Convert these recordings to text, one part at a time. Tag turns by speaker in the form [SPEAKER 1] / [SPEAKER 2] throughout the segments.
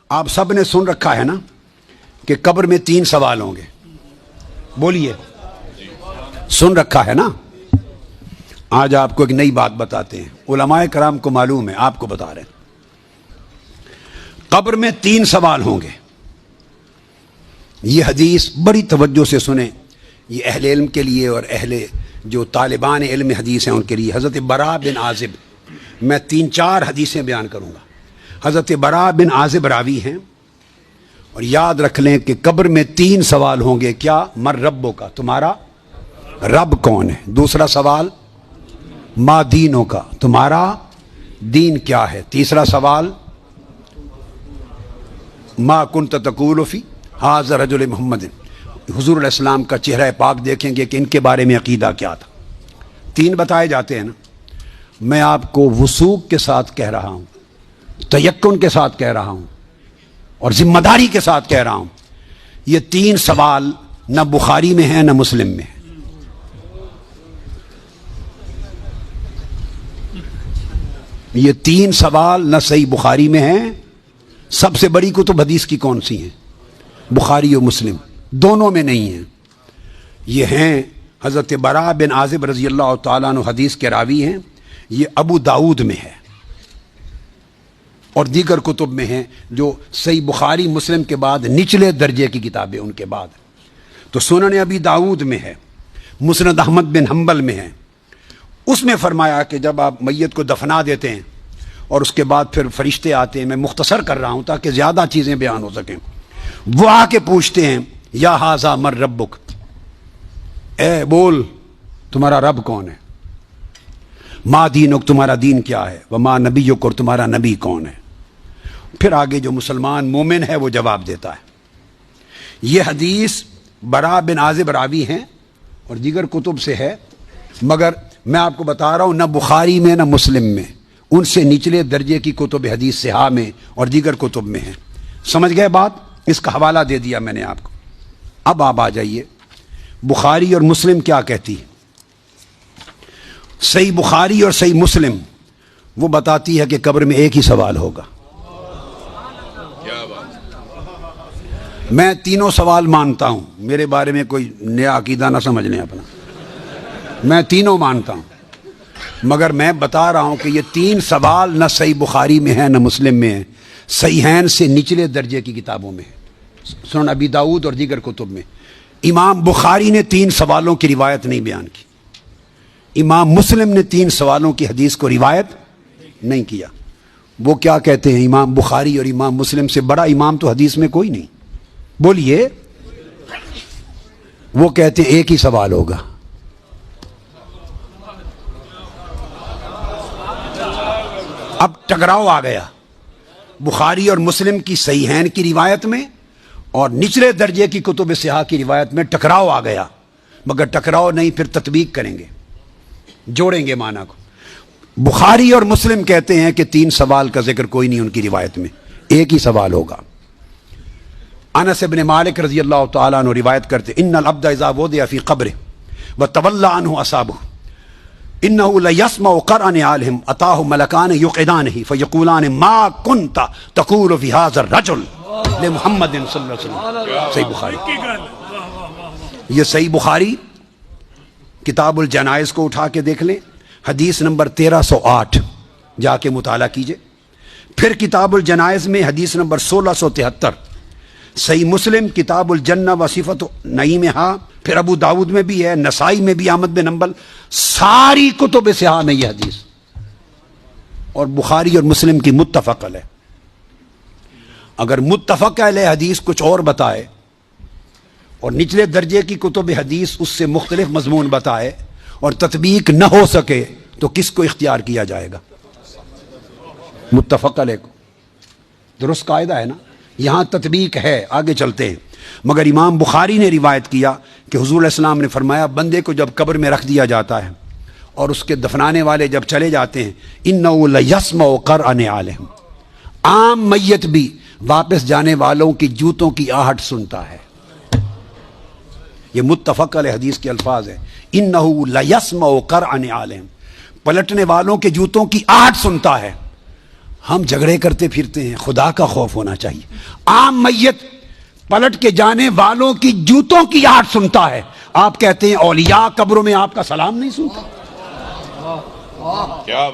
[SPEAKER 1] آپ سب نے سن رکھا ہے نا کہ قبر میں 3 سوال ہوں گے. بولیے, سن رکھا ہے نا؟ آج آپ کو ایک نئی بات بتاتے ہیں. علماء کرام کو معلوم ہے, آپ کو بتا رہے ہیں. قبر میں 3 سوال ہوں گے. یہ حدیث بڑی توجہ سے سنیں. یہ اہل علم کے لیے اور اہل جو طالبان علم حدیث ہیں ان کے لیے. حضرت براء بن عازب, میں 3-4 حدیثیں بیان کروں گا. حضرت براء بن عازب راوی ہیں, اور یاد رکھ لیں کہ قبر میں 3 سوال ہوں گے. کیا؟ مر ربوں کا, تمہارا رب کون ہے. دوسرا سوال ما دینوں کا, تمہارا دین کیا ہے. تیسرا سوال ما کنت تقول فی ھذا رجل محمد, حضور علیہ السلام کا چہرہ پاک دیکھیں گے کہ ان کے بارے میں عقیدہ کیا تھا. 3 بتائے جاتے ہیں نا. میں آپ کو وثوق کے ساتھ کہہ رہا ہوں, تیقن کے ساتھ کہہ رہا ہوں, اور ذمہ داری کے ساتھ کہہ رہا ہوں, یہ 3 سوال نہ بخاری میں ہیں نہ مسلم میں ہیں. یہ 3 سوال نہ صحیح بخاری میں ہیں. سب سے بڑی کتب حدیث کی کون سی ہیں؟ بخاری و مسلم, دونوں میں نہیں ہیں. یہ ہیں حضرت براء بن عازب رضی اللہ تعالیٰ عنہ حدیث کے راوی ہیں. یہ ابو داؤد میں ہے اور دیگر کتب میں ہیں جو صحیح بخاری مسلم کے بعد نچلے درجے کی کتابیں ان کے بعد. تو سنن ابی داؤد میں ہے, مسند احمد بن حنبل میں ہے. اس میں فرمایا کہ جب آپ میت کو دفنا دیتے ہیں اور اس کے بعد پھر فرشتے آتے ہیں, میں مختصر کر رہا ہوں تاکہ زیادہ چیزیں بیان ہو سکیں. وہ آ کے پوچھتے ہیں یا ھذا مر ربک, اے بول تمہارا رب کون ہے. ما دینک, تمہارا دین کیا ہے. وما نبیک, اور تمہارا نبی کون ہے. پھر آگے جو مسلمان مومن ہے وہ جواب دیتا ہے. یہ حدیث براء بن عازب راوی ہیں اور دیگر کتب سے ہے, مگر میں آپ کو بتا رہا ہوں نہ بخاری میں نہ مسلم میں, ان سے نچلے درجے کی کتب حدیث صحاح میں اور دیگر کتب میں ہیں. سمجھ گئے بات؟ اس کا حوالہ دے دیا میں نے آپ کو. اب آپ آ جائیے, بخاری اور مسلم کیا کہتی ہے. صحیح بخاری اور صحیح مسلم وہ بتاتی ہے کہ قبر میں ایک ہی سوال ہوگا. میں 3 سوال مانتا ہوں, میرے بارے میں کوئی نیا عقیدہ نہ سمجھ لیں اپنا. میں 3 مانتا ہوں, مگر میں بتا رہا ہوں کہ یہ 3 سوال نہ صحیح بخاری میں ہیں نہ مسلم میں ہیں. صحیحین سے نچلے درجے کی کتابوں میں ہے, سنن ابی داؤد اور دیگر کتب میں. امام بخاری نے 3 سوالوں کی روایت نہیں بیان کی. امام مسلم نے 3 سوالوں کی حدیث کو روایت نہیں کیا. وہ کیا کہتے ہیں, امام بخاری اور امام مسلم سے بڑا امام تو حدیث میں کوئی نہیں. بولیے. وہ کہتے ہیں ایک ہی سوال ہوگا. اب ٹکراؤ آ گیا بخاری اور مسلم کی صحیحین کی روایت میں اور نچلے درجے کی کتب صحاح کی روایت میں. ٹکراؤ آ گیا, مگر ٹکراؤ نہیں, پھر تطبیق کریں گے, جوڑیں گے معنی کو. بخاری اور مسلم کہتے ہیں کہ 3 سوال کا ذکر کوئی نہیں ان کی روایت میں, ایک ہی سوال ہوگا. انس بن مالک رضی اللہ تعالیٰ عنہ روایت کرتے ان العبد اذا وضع فی قبرہ وتولى عنہ اصحابہ انه لیسمع قرع نعالهم اتاه ملکان یقعدانہ فیقولان ما کنت تقول فی ھذا الرجل لمحمد صلی اللہ علیہ وسلم. صحیح بخاری. یہ صحیح بخاری کتاب الجنائز کو اٹھا کے دیکھ لیں, حدیث نمبر 1308 جا کے مطالعہ کیجئے. پھر کتاب الجنائز میں حدیث نمبر 1673. صحیح مسلم کتاب الجنہ و صفت نعیمہا, پھر ابو داود میں بھی ہے, نسائی میں بھی, احمد بن حنبل, ساری کتب صحاح میں یہ حدیث, اور بخاری اور مسلم کی متفق علیہ. اگر متفق علیہ حدیث کچھ اور بتائے اور نچلے درجے کی کتب حدیث اس سے مختلف مضمون بتائے اور تطبیق نہ ہو سکے تو کس کو اختیار کیا جائے گا؟ متفق علیہ کو. درست قاعدہ ہے نا. یہاں تطبیق ہے, آگے چلتے ہیں. مگر امام بخاری نے روایت کیا کہ حضور علیہ السلام نے فرمایا بندے کو جب قبر میں رکھ دیا جاتا ہے اور اس کے دفنانے والے جب چلے جاتے ہیں, اِنَّهُ لَيَسْمَعُ قَرْعَ نِعَالِهِمْ, عام میت بھی واپس جانے والوں کی جوتوں کی آہٹ سنتا ہے. یہ متفق علیہ حدیث کے الفاظ ہیں, اِنَّهُ لَيَسْمَعُ قَرْعَ نِعَالِهِمْ, پلٹنے والوں کے جوتوں کی آہٹ سنتا ہے. ہم جھگڑے کرتے پھرتے ہیں، خدا کا خوف ہونا چاہیے۔ عام میت پلٹ کے جانے والوں کی جوتوں کی آہٹ سنتا ہے، آپ کہتے ہیں اولیاء قبروں میں آپ کا سلام نہیں سنتا۔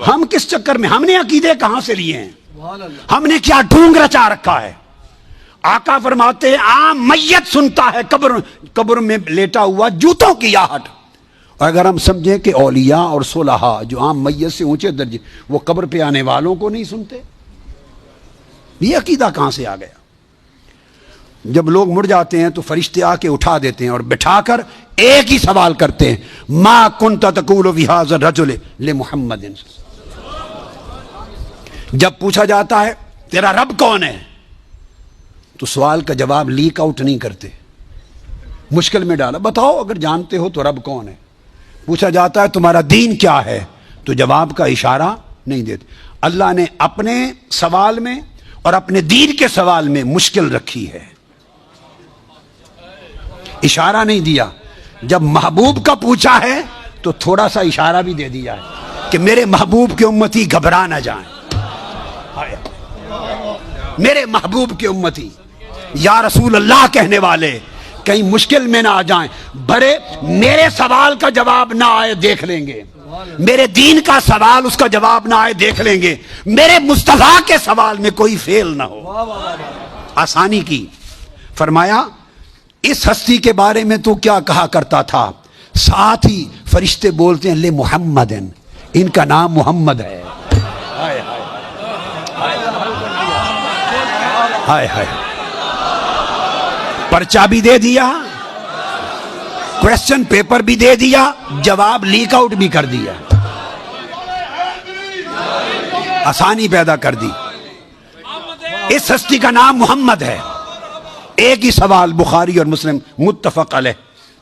[SPEAKER 1] ہم کس چکر میں، ہم نے عقیدے کہاں سے لیے ہیں، ہم نے کیا ڈھونگ رچا رکھا ہے؟ آقا فرماتے ہیں عام میت سنتا ہے قبر میں لیٹا ہوا جوتوں کی آہٹ۔ اور اگر ہم سمجھیں کہ اولیاء اور صلحاء جو عام میت سے اونچے درجے، وہ قبر پہ آنے والوں کو نہیں سنتے، یہ عقیدہ کہاں سے آ گیا؟ جب لوگ مر جاتے ہیں تو فرشتے آ کے اٹھا دیتے ہیں اور بٹھا کر ایک ہی سوال کرتے ہیں، ما کنت تقول فی ھذا الرجل لمحمد۔ جب پوچھا جاتا ہے تیرا رب کون ہے، تو سوال کا جواب لیک آؤٹ نہیں کرتے، مشکل میں ڈالا، بتاؤ اگر جانتے ہو تو رب کون ہے۔ پوچھا جاتا ہے تمہارا دین کیا ہے، تو جواب کا اشارہ نہیں دیتے۔ اللہ نے اپنے سوال میں اور اپنے دین کے سوال میں مشکل رکھی ہے، اشارہ نہیں دیا۔ جب محبوب کا پوچھا ہے تو تھوڑا سا اشارہ بھی دے دیا ہے کہ میرے محبوب کے امتی گھبرا نہ جائیں، میرے محبوب کے امتی یا رسول اللہ کہنے والے کہیں مشکل میں نہ آ جائیں، بڑے میرے سوال کا جواب نہ آئے دیکھ لیں گے، میرے دین کا سوال اس کا جواب نہ آئے دیکھ لیں گے، میرے مصطفیٰ کے سوال میں کوئی فیل نہ ہو۔ آسانی کی۔ فرمایا اس ہستی کے بارے میں تو کیا کہا کرتا تھا؟ ساتھ ہی فرشتے بولتے ہیں لے محمد، ان کا نام محمد ہے۔ ہائے ہائے، پرچہ بھی دے دیا، کویسچن پیپر بھی دے دیا، جواب لیک آؤٹ بھی کر دیا، آسانی پیدا کر دی۔ اس ہستی کا نام محمد ہے۔ ایک ہی سوال، بخاری اور مسلم متفق علیہ،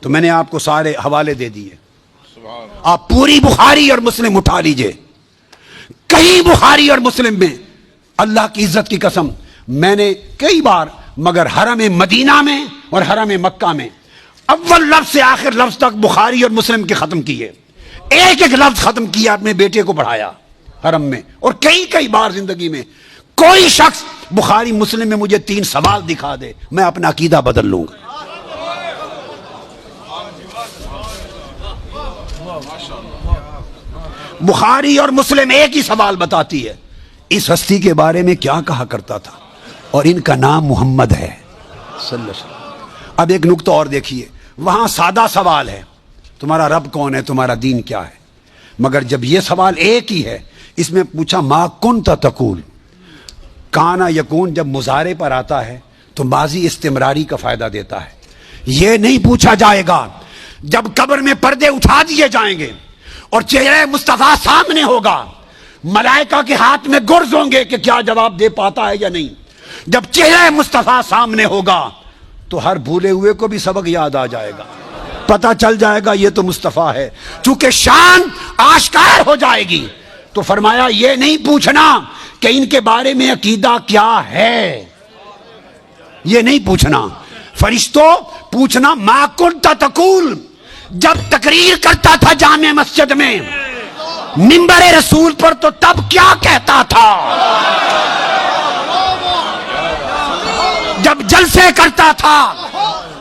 [SPEAKER 1] تو میں نے آپ کو سارے حوالے دے دیے، آپ پوری بخاری اور مسلم اٹھا لیجئے۔ کہیں بخاری اور مسلم میں اللہ کی عزت کی قسم میں نے کئی بار، مگر حرم مدینہ میں اور حرم مکہ میں اول لفظ سے آخر لفظ تک بخاری اور مسلم کے ختم کیے، ایک ایک لفظ ختم کیا، اپنے بیٹے کو پڑھایا حرم میں، اور کئی بار زندگی میں کوئی شخص بخاری مسلم میں مجھے 3 سوال دکھا دے، میں اپنا عقیدہ بدل لوں گا۔ بخاری اور مسلم ایک ہی سوال بتاتی ہے، اس ہستی کے بارے میں کیا کہا کرتا تھا، اور ان کا نام محمد ہے صلی اللہ علیہ وسلم۔ اب ایک نقطہ اور دیکھیے، وہاں سادہ سوال ہے، تمہارا رب کون ہے، تمہارا دین کیا ہے، مگر جب یہ سوال ایک ہی ہے، اس میں پوچھا ما کنت تقول، کانا یکون جب مضارع پر آتا ہے تو ماضی استمراری کا فائدہ دیتا ہے۔ یہ نہیں پوچھا جائے گا جب قبر میں پردے اٹھا دیے جائیں گے اور چہرہ مصطفیٰ سامنے ہوگا، ملائکہ کے ہاتھ میں گرز ہوں گے کہ کیا جواب دے پاتا ہے یا نہیں۔ جب چہرہ مصطفیٰ سامنے ہوگا تو ہر بھولے ہوئے کو بھی سبق یاد آ جائے گا، پتہ چل جائے گا یہ تو مصطفیٰ ہے، چونکہ شان آشکار ہو جائے گی۔ تو فرمایا یہ نہیں پوچھنا کہ ان کے بارے میں عقیدہ کیا ہے، یہ نہیں پوچھنا۔ فرشتوں پوچھنا ما کنت تقول، جب تقریر کرتا تھا جامع مسجد میں منبر رسول پر تو تب کیا کہتا تھا، جب جلسے کرتا تھا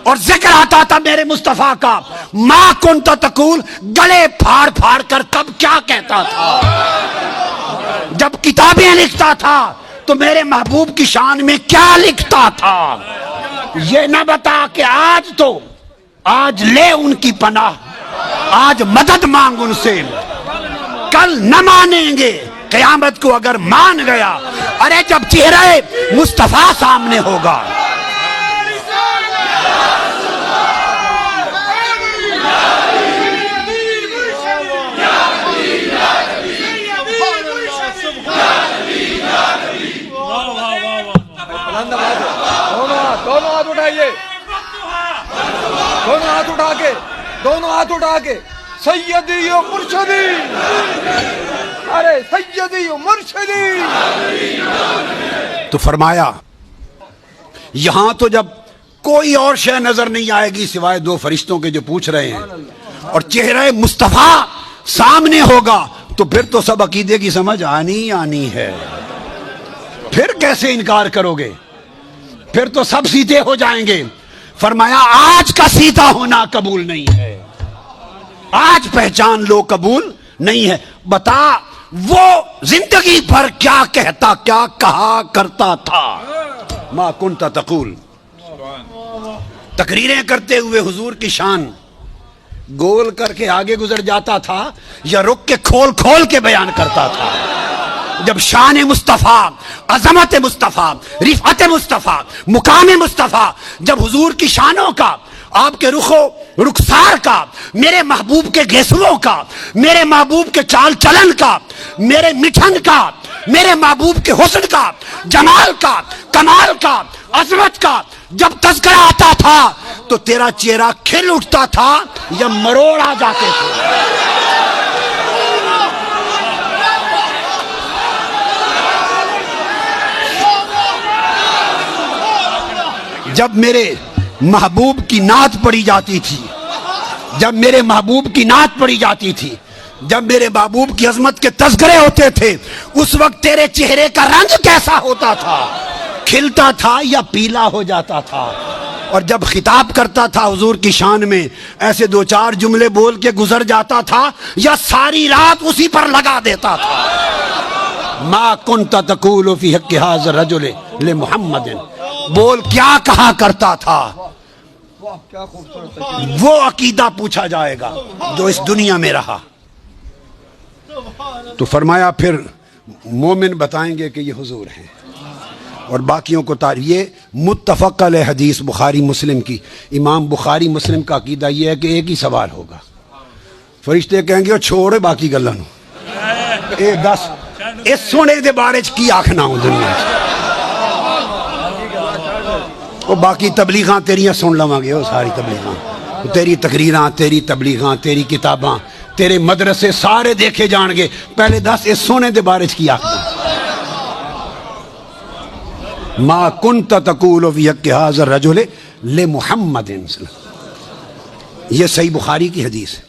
[SPEAKER 1] اور ذکر آتا تھا میرے مصطفیٰ کا، ما کنت تقول گلے پھاڑ پھاڑ کر تب کیا کہتا تھا، جب کتابیں لکھتا تھا تو میرے محبوب کی شان میں کیا لکھتا تھا۔ یہ نہ بتا کہ آج لے ان کی پناہ، آج مدد مانگ ان سے، کل نہ مانیں گے، قیامت کو اگر مان گیا، ارے جب چہرہ مصطفیٰ سامنے ہوگا۔
[SPEAKER 2] دونوں ہاتھ اٹھا کے سیدی و مرشدی، ارے سیدی و مرشدی۔
[SPEAKER 1] تو فرمایا یہاں تو جب کوئی اور شے نظر نہیں آئے گی سوائے 2 فرشتوں کے جو پوچھ رہے ہیں، اور چہرہ مصطفیٰ سامنے ہوگا تو پھر تو سب عقیدے کی سمجھ آنی ہے۔ پھر کیسے انکار کرو گے؟ پھر تو سب سیدھے ہو جائیں گے۔ فرمایا آج کا سیدھا ہونا قبول نہیں ہے، آج پہچان لو قبول نہیں ہے۔ بتا وہ زندگی بھر کیا کہتا، کیا کہا کرتا تھا؟ ما کنت تقول، تقریریں کرتے ہوئے حضور کی شان گول کر کے آگے گزر جاتا تھا یا رک کے کھول کھول کے بیان کرتا تھا؟ جب شان مصطفیٰ، عظمت مصطفیٰ، رفعت مصطفیٰ، مقام مصطفیٰ، جب حضور کی شانوں کا، آپ کے رخسار کا، میرے محبوب کے گیسوؤں کا، میرے محبوب کے چال چلن کا، میرے مٹھن کا، میرے محبوب کے حسن کا، جمال کا، کمال کا، عظمت کا جب تذکرہ آتا تھا تو تیرا چہرہ کھل اٹھتا تھا یا مروڑ آ جاتے تھے؟ جب میرے محبوب کی نعت پڑھی جاتی تھی، جب میرے محبوب کی نعت پڑھی جاتی تھی، جب میرے محبوب کی عظمت کے تذکرے ہوتے تھے، اس وقت تیرے چہرے کا رنگ کیسا ہوتا تھا؟ کھلتا تھا یا پیلا ہو جاتا تھا؟ اور جب خطاب کرتا تھا حضور کی شان میں، ایسے دو چار جملے بول کے گزر جاتا تھا یا ساری رات اسی پر لگا دیتا تھا؟ ما کنت تقول فی حق ھذا الرجل لمحمد، بول کیا کہا کرتا تھا؟
[SPEAKER 2] کیا خوبصورت
[SPEAKER 1] وہ عقیدہ پوچھا جائے گا جو اس دنیا میں رہا۔ تو فرمایا پھر مومن بتائیں گے کہ یہ حضور ہیں، اور باقیوں کو یہ متفق علیہ حدیث بخاری مسلم کی، امام بخاری مسلم کا عقیدہ یہ ہے کہ ایک ہی سوال ہوگا، فرشتے کہیں گے چھوڑے باقی گلاں نو، اے دس اس سونے دے بارے چ کی آکھنا ہوں دنیا چ، وہ باقی تبلیغاں تیریاں سن لواں گے، وہ ساری تبلیغاں، تیری تقریراں، تیری تبلیغاں، تیری کتاباں، تیرے مدرسے سارے دیکھے جان گے، پہلے دس اس سونے دے بارے چ کی آکھنا؟ ما کنت تقول فی حق ھذا الرجل لمحمد، یہ صحیح بخاری کی حدیث ہے۔